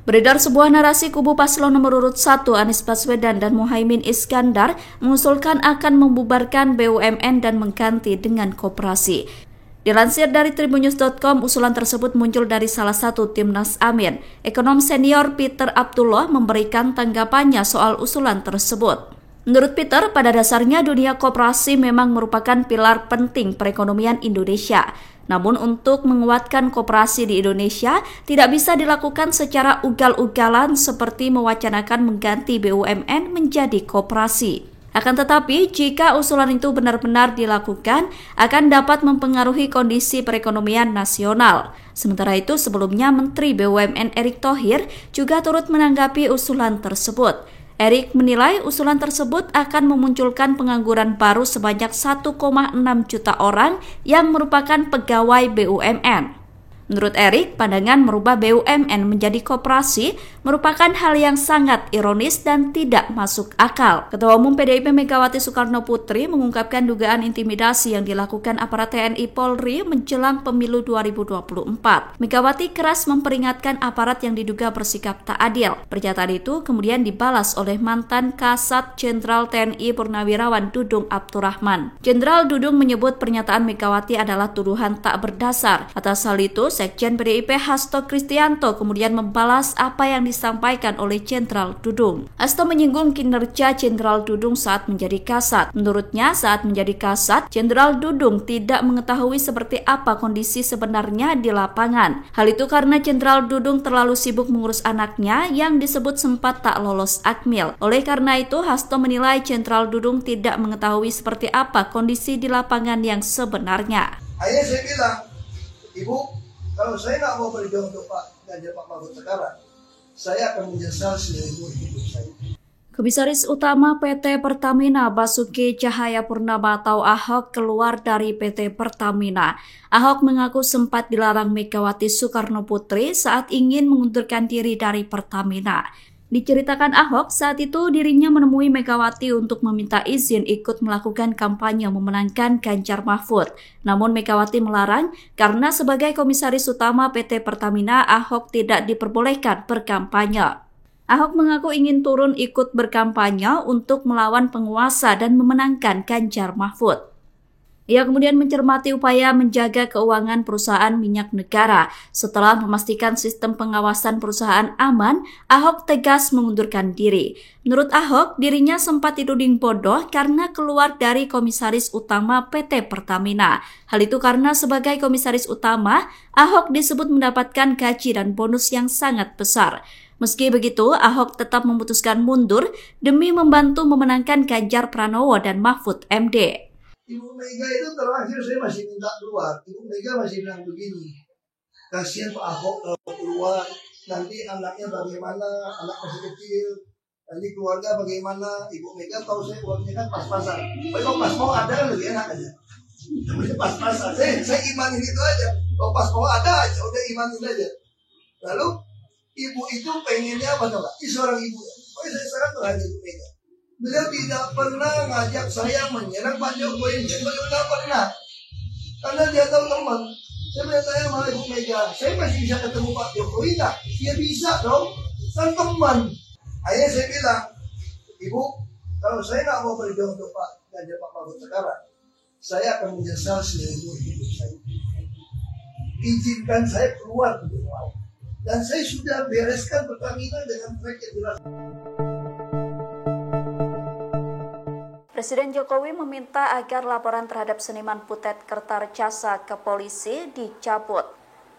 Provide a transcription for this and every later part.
Beredar sebuah narasi kubu paslon nomor urut 1 Anies Baswedan dan Muhaimin Iskandar mengusulkan akan membubarkan BUMN dan mengganti dengan koperasi. Dilansir dari tribunnews.com, usulan tersebut muncul dari salah satu timnas Amin. Ekonom senior Peter Abdullah memberikan tanggapannya soal usulan tersebut. Menurut Peter, pada dasarnya dunia koperasi memang merupakan pilar penting perekonomian Indonesia. Namun untuk menguatkan koperasi di Indonesia tidak bisa dilakukan secara ugal-ugalan seperti mewacanakan mengganti BUMN menjadi koperasi. Akan tetapi, jika usulan itu benar-benar dilakukan, akan dapat mempengaruhi kondisi perekonomian nasional. Sementara itu, sebelumnya Menteri BUMN Erick Thohir juga turut menanggapi usulan tersebut. Erick menilai usulan tersebut akan memunculkan pengangguran baru sebanyak 1,6 juta orang yang merupakan pegawai BUMN. Menurut Erick, pandangan merubah BUMN menjadi koperasi merupakan hal yang sangat ironis dan tidak masuk akal. Ketua Umum PDIP Megawati Soekarnoputri mengungkapkan dugaan intimidasi yang dilakukan aparat TNI Polri menjelang pemilu 2024. Megawati keras memperingatkan aparat yang diduga bersikap tak adil. Pernyataan itu kemudian dibalas oleh mantan Kasat Jenderal TNI Purnawirawan Dudung Abdurrahman. Jenderal Dudung menyebut pernyataan Megawati adalah tuduhan tak berdasar. Atas hal itu, Sekjen PDIP Hasto Kristianto kemudian membalas apa yang disampaikan oleh Jenderal Dudung. Hasto menyinggung kinerja Jenderal Dudung saat menjadi Kasat. Menurutnya, saat menjadi Kasat, Jenderal Dudung tidak mengetahui seperti apa kondisi sebenarnya di lapangan. Hal itu karena Jenderal Dudung terlalu sibuk mengurus anaknya yang disebut sempat tak lolos akmil. Oleh karena itu, Hasto menilai Jenderal Dudung tidak mengetahui seperti apa kondisi di lapangan yang sebenarnya. Akhirnya saya bilang, Ibu, kalau saya nggak mau berjuang untuk Pak Ganjar Pak Mahfud sekarang, saya akan menyesal seumur hidup saya. Komisaris Utama PT Pertamina Basuki Cahayapurnama atau Ahok keluar dari PT Pertamina. Ahok mengaku sempat dilarang Megawati Soekarnoputri saat ingin mengundurkan diri dari Pertamina. Diceritakan Ahok, saat itu dirinya menemui Megawati untuk meminta izin ikut melakukan kampanye memenangkan Ganjar Mahfud. Namun Megawati melarang karena sebagai komisaris utama PT Pertamina, Ahok tidak diperbolehkan berkampanye. Ahok mengaku ingin turun ikut berkampanye untuk melawan penguasa dan memenangkan Ganjar Mahfud. Ia kemudian mencermati upaya menjaga keuangan perusahaan minyak negara. Setelah memastikan sistem pengawasan perusahaan aman, Ahok tegas mengundurkan diri. Menurut Ahok, dirinya sempat dituding bodoh karena keluar dari komisaris utama PT Pertamina. Hal itu karena sebagai komisaris utama, Ahok disebut mendapatkan gaji dan bonus yang sangat besar. Meski begitu, Ahok tetap memutuskan mundur demi membantu memenangkan Ganjar Pranowo dan Mahfud MD. Ibu Mega itu terakhir saya masih minta keluar. Ibu Mega masih bilang begini, kasihan Pak Ahok kalau keluar, nanti anaknya bagaimana, anak masih kecil, nanti keluarga bagaimana. Ibu Mega tahu saya uangnya kan pas-pasan. Kalau pas mau ada kan lebih enak aja. Namanya pas-pasan. Saya imanin itu aja. Kalau pas mau ada aja, udah imanin aja. Lalu ibu itu pengennya apa coba? Seorang ibu. Pokoknya saya sekarang terhadap Ibu Mega. Beliau tidak pernah ngajak saya menyerang Pak Jokowi. Beliau tidak pernah. Karena dia tahu teman. Saya bertanya sama Ibu Mega, saya masih bisa ketemu Pak Jokowi nggak? Dia bisa dong. Kan teman. Akhirnya saya bilang, Ibu, kalau saya nggak mau berjuang untuk Pak Ganjar Pak Mahfud sekarang, saya akan menyesal seumur hidup saya. Izinkan saya keluar dari laut. Dan saya sudah bereskan Pertamina dengan track yang jelas. Presiden Jokowi meminta agar laporan terhadap seniman Putet Kertarejasa ke polisi dicabut.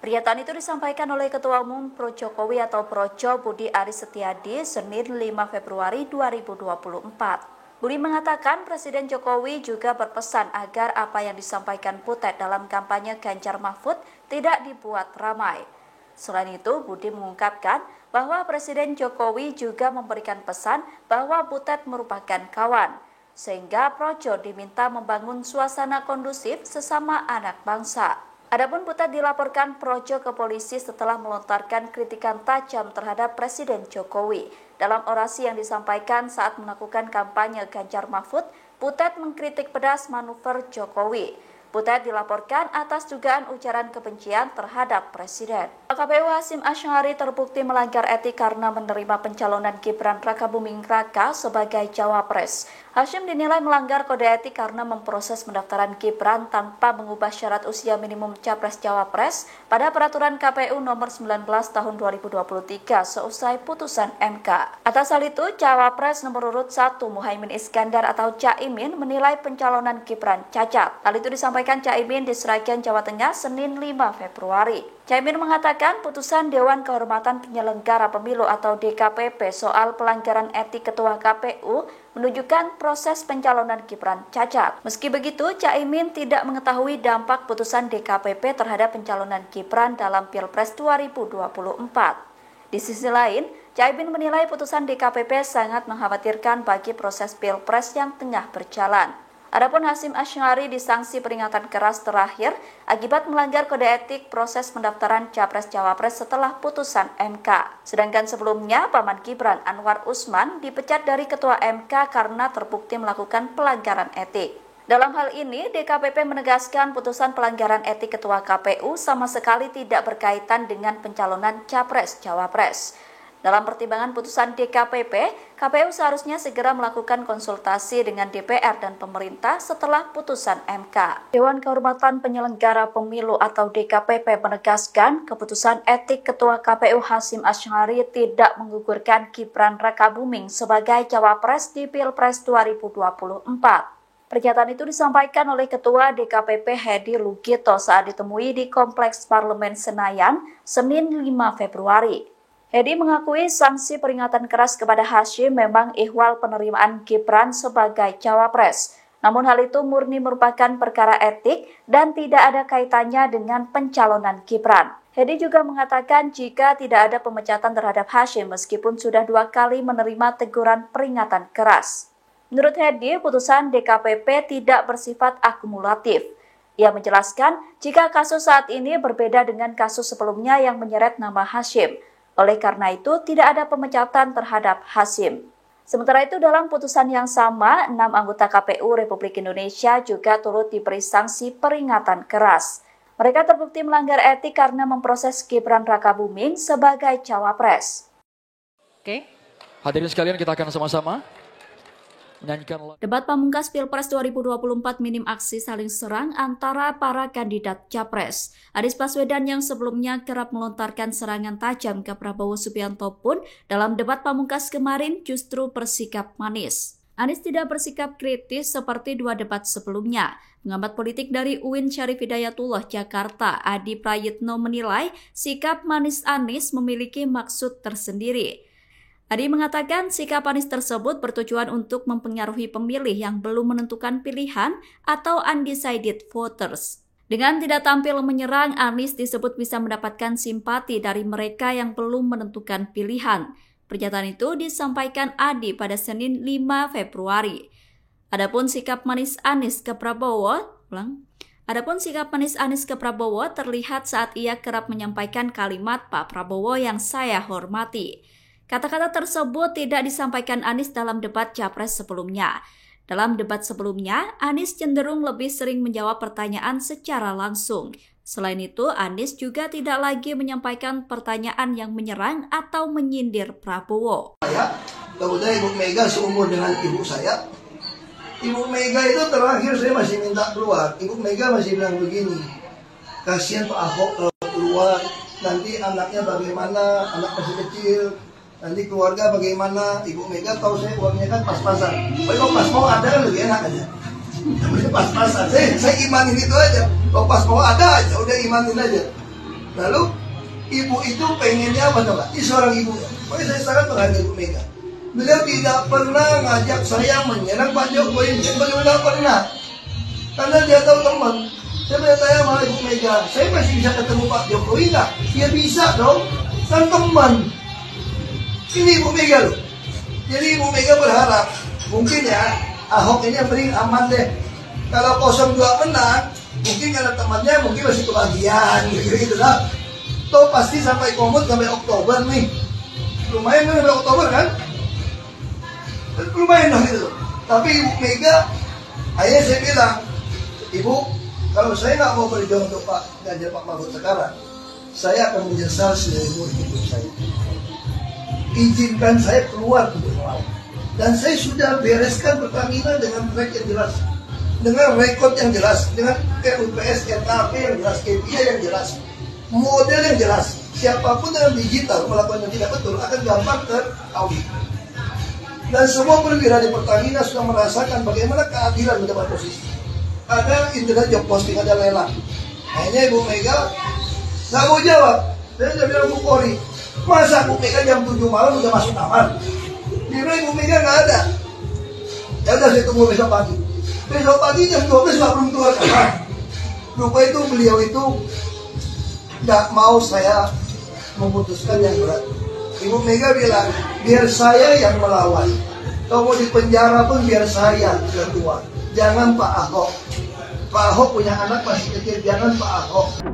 Pernyataan itu disampaikan oleh Ketua Umum Pro Jokowi atau Projo Budi Aris Setiadi Senin 5 Februari 2024. Budi mengatakan Presiden Jokowi juga berpesan agar apa yang disampaikan Putet dalam kampanye Ganjar Mahfud tidak dibuat ramai. Selain itu, Budi mengungkapkan bahwa Presiden Jokowi juga memberikan pesan bahwa Putet merupakan kawan. Sehingga Projo diminta membangun suasana kondusif sesama anak bangsa. Adapun Putet dilaporkan Projo ke polisi setelah melontarkan kritikan tajam terhadap Presiden Jokowi. Dalam orasi yang disampaikan saat melakukan kampanye Ganjar Mahfud, Putet mengkritik pedas manuver Jokowi. Butet dilaporkan atas dugaan ujaran kebencian terhadap Presiden. KPU Hasyim Asy'ari terbukti melanggar etik karena menerima pencalonan Gibran Rakabuming Raka sebagai Cawapres. Hasyim dinilai melanggar kode etik karena memproses pendaftaran Gibran tanpa mengubah syarat usia minimum Capres-Cawapres pada peraturan KPU nomor 19 tahun 2023 seusai putusan MK. Atas hal itu, Cawapres nomor urut 1 Muhaimin Iskandar atau Caimin menilai pencalonan Gibran cacat. Hal itu disampaikan Caimin di Sragen, Jawa Tengah, Senin 5 Februari. Caimin mengatakan putusan Dewan Kehormatan Penyelenggara Pemilu atau DKPP soal pelanggaran etik Ketua KPU menunjukkan proses pencalonan Gibran cacat. Meski begitu, Caimin tidak mengetahui dampak putusan DKPP terhadap pencalonan Gibran dalam Pilpres 2024. Di sisi lain, Caimin menilai putusan DKPP sangat mengkhawatirkan bagi proses Pilpres yang tengah berjalan. Adapun Hasyim Asy'ari disanksi peringatan keras terakhir akibat melanggar kode etik proses pendaftaran Capres-Cawapres setelah putusan MK. Sedangkan sebelumnya, Paman Gibran Anwar Usman dipecat dari Ketua MK karena terbukti melakukan pelanggaran etik. Dalam hal ini, DKPP menegaskan putusan pelanggaran etik Ketua KPU sama sekali tidak berkaitan dengan pencalonan Capres-Cawapres. Dalam pertimbangan putusan DKPP, KPU seharusnya segera melakukan konsultasi dengan DPR dan pemerintah setelah putusan MK. Dewan Kehormatan Penyelenggara Pemilu atau DKPP menegaskan keputusan etik Ketua KPU Hasyim Asy'ari tidak menggugurkan Gibran Rakabuming sebagai Cawapres di Pilpres 2024. Pernyataan itu disampaikan oleh Ketua DKPP Hedi Lugito saat ditemui di Kompleks Parlemen Senayan, Senin 5 Februari. Hedi mengakui sanksi peringatan keras kepada Hasyim memang ihwal penerimaan Gibran sebagai Cawapres. Namun hal itu murni merupakan perkara etik dan tidak ada kaitannya dengan pencalonan Gibran. Hedi juga mengatakan jika tidak ada pemecatan terhadap Hasyim meskipun sudah 2 kali menerima teguran peringatan keras. Menurut Hedi, putusan DKPP tidak bersifat akumulatif. Ia menjelaskan jika kasus saat ini berbeda dengan kasus sebelumnya yang menyeret nama Hasyim. Oleh karena itu, tidak ada pemecatan terhadap Hasyim. Sementara itu, dalam putusan yang sama, 6 anggota KPU Republik Indonesia juga turut diberi sanksi peringatan keras. Mereka terbukti melanggar etik karena memproses Gibran Rakabuming sebagai Cawapres. Oke, hadirin sekalian, kita akan sama-sama menyanyikan. Debat pamungkas Pilpres 2024 minim aksi saling serang antara para kandidat Capres. Anies Baswedan yang sebelumnya kerap melontarkan serangan tajam ke Prabowo Subianto pun dalam debat pamungkas kemarin justru bersikap manis. Anies tidak bersikap kritis seperti 2 debat sebelumnya. Pengamat politik dari UIN Syarif Hidayatullah Jakarta, Adi Prayitno menilai sikap manis Anies memiliki maksud tersendiri. Adi mengatakan sikap Anies tersebut bertujuan untuk mempengaruhi pemilih yang belum menentukan pilihan atau undecided voters. Dengan tidak tampil menyerang, Anies disebut bisa mendapatkan simpati dari mereka yang belum menentukan pilihan. Pernyataan itu disampaikan Adi pada Senin 5 Februari. Adapun sikap manis Anies ke Prabowo terlihat saat ia kerap menyampaikan kalimat Pak Prabowo yang saya hormati. Kata-kata tersebut tidak disampaikan Anies dalam debat Capres sebelumnya. Dalam debat sebelumnya, Anies cenderung lebih sering menjawab pertanyaan secara langsung. Selain itu, Anies juga tidak lagi menyampaikan pertanyaan yang menyerang atau menyindir Prabowo. Kemudian Ibu Mega seumur dengan ibu saya. Ibu Mega itu terakhir saya masih minta keluar. Ibu Mega masih bilang begini, kasihan Pak Ahok kalau keluar, nanti anaknya bagaimana, anak masih kecil. Nanti keluarga bagaimana, Ibu Mega tahu saya uangnya kan pas-pasan. Kalau pas mau ada kan lebih enak aja. Pas-pasan, saya imanin itu aja. Kalau pas mau ada aja, udah imanin aja. Lalu ibu itu pengennya apa coba? Ini seorang ibu. Makanya saya sangat menghargai Ibu Mega. Beliau tidak pernah ngajak saya menyerang Pak Jokowi. Beliau tidak pernah. Karena dia tahu teman. Saya bertanya sama Ibu Mega, saya masih bisa ketemu Pak Jokowi nggak? Ya bisa dong, kan teman. Ini Ibu Mega loh. Jadi Ibu Mega berharap mungkin ya Ahok ini yang paling aman deh. Kalau 02 menang, mungkin karena temannya mungkin masih kebagian gitu lah. Toh pasti sampai komut sampai Oktober nih. Lumayan kan sampai Oktober kan? Lumayan dong gitu. Tapi Ibu Mega, akhirnya saya bilang, Ibu, Kalau saya nggak mau berjuang untuk Pak Ganjar Pak Mahfud sekarang, saya akan menyesal seumur hidup saya. Izinkan saya keluar untuk melawan. Dan saya sudah bereskan Pertamina dengan track yang jelas, dengan rekod yang jelas, dengan KUPS, KKP yang jelas, KPI yang jelas, model yang jelas. Siapapun yang digital melakukan yang tidak betul akan gampang audit. Dan semua perwira di Pertamina sudah merasakan bagaimana keadilan mendapat posisi. Ada internet job posting, ada lelang. Hanya Ibu Mega nggak mau jawab. Saya udah bilang Bu Polri, masa Bu Mega jam 7 malam udah masuk kamar? Ibu Mega nggak ada. Ya udah, saya tunggu besok pagi. Besok pagi jam 12 nggak belum keluar kamar. Lupa itu beliau itu nggak mau saya memutuskan yang berat. Ibu Mega bilang, biar saya yang melawan. Kalau mau di penjara pun biar saya yang tua. Jangan Pak Ahok. Pak Ahok punya anak masih kecil, jangan Pak Ahok.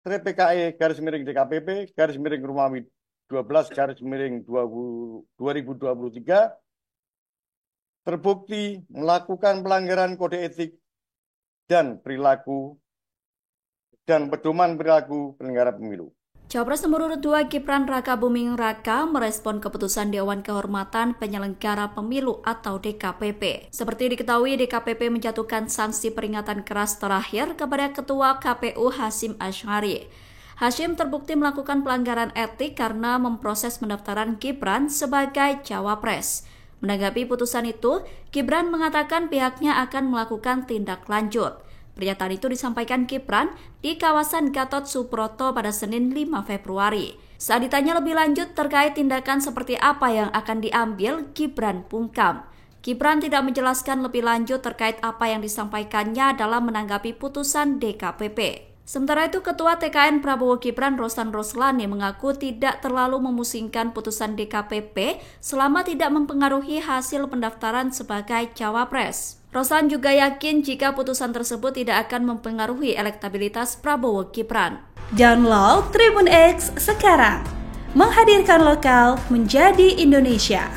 PKE _DKPP _Romawi 12/2023 terbukti melakukan pelanggaran kode etik dan perilaku dan pedoman perilaku penyelenggara pemilu. Cawapres nomor urut 2 Gibran Rakabuming Raka merespon keputusan Dewan Kehormatan Penyelenggara Pemilu atau DKPP. Seperti diketahui, DKPP menjatuhkan sanksi peringatan keras terakhir kepada Ketua KPU Hasyim Asy'ari. Hasyim terbukti melakukan pelanggaran etik karena memproses pendaftaran Gibran sebagai Cawapres. Menanggapi putusan itu, Gibran mengatakan pihaknya akan melakukan tindak lanjut. Pernyataan itu disampaikan Gibran di kawasan Gatot Subroto pada Senin 5 Februari. Saat ditanya lebih lanjut terkait tindakan seperti apa yang akan diambil, Gibran bungkam. Gibran tidak menjelaskan lebih lanjut terkait apa yang disampaikannya dalam menanggapi putusan DKPP. Sementara itu, Ketua TKN Prabowo Gibran Rosan Roslani mengaku tidak terlalu memusingkan putusan DKPP selama tidak mempengaruhi hasil pendaftaran sebagai Cawapres. Rosan juga yakin jika putusan tersebut tidak akan mempengaruhi elektabilitas Prabowo Gibran. Download Tribun X sekarang, menghadirkan lokal menjadi Indonesia.